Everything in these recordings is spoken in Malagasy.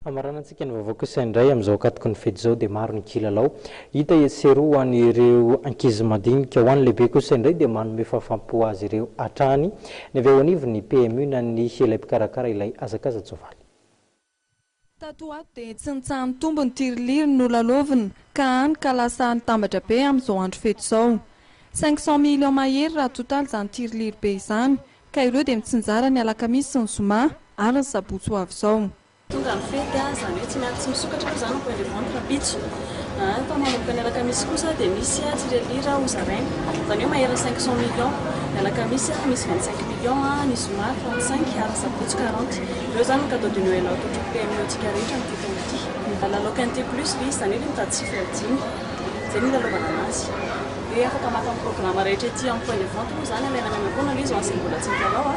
Amaranantsika ny vaovao kosa indray amin'izao wakatiky ny fety zao dia maro ny kilalao hita seroa an'ireo ankizy madinika ho an'ny lehibe kosa indray dia manome fahafaham-po azy ireo hatrany ny avy ao anivony ny PMU na ny ilay mpikarakara ilay azakaza-tsoavaly. Tato ato dia tsy nitsahan'ny tombony tiriliry no lalovina ka hany ka lasa nitambatra be amin'izao andro fety izao. 500 millions mahery raha totaly izany tiriliry be izany ka ireo dia mitsinjara ny alakamisy sy ny zoma ary ny sabotsy ho avy izao. Tonga ny fety zany hoe tsy maintsy tsy misokatra fa zany point de vente rapitso. Fa manomboka ny alakamisy kosa dia misy tiriliry ho zaraina zany hoe mahery 500 millions ny alakamisy misy 25 millions ny zoma 35 ary sabotsy 40 ireo zany ny cadeau de Noël atao PMU antsika rehetra ny fety ity. Lalao quinté plus izy zany hoe mitady sifra dimy zay ny lalaovana anazy. Dia afaka maka amin'ny programme rehetra ety amin'ny point de vente moa zany alaina maimapona ilay izy ho an'izay mbola tsy milalao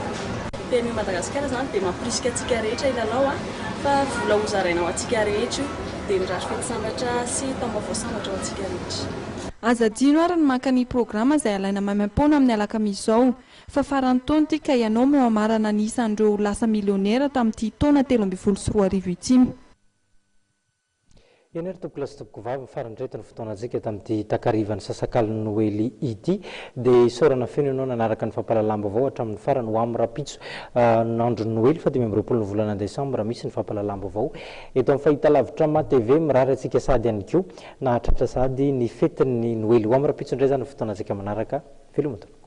PMU Madagasikara zany dia mampirisika antsika rehetra ilalao fa vola ho zaraina ho antsika rehetra dia mirary fety sambatra sy taom-baovao sambatra ho antsika rehetra. Aza dino ary ny maka ny programa izay alaina maimapona amin'ny alakamisy izao fa farany taona ity ka ianao no amarana ny isan'ireo lasa milionera tamin'ity taona 2024 ity. Enery tompolasy tompoko vavy mifarandreto ny fotoanantsika tamin'ity takarivany sasakaliny Noely ity dia isaorana feno ianao nanaraka ny fampalalam-baovao hatramin'ny farany ho amin'ny rapitso n'andro Noely fa 5 ny volana Desambra misy ny fampalalam-baovao eto amin'ny fahitalavitra Ma TV mirary antsika sady ihany koa nahatratra sady ny fetin'ny Noely ho amin'ny rapitso indray zany ny fotoanantsika manaraka velomatoa.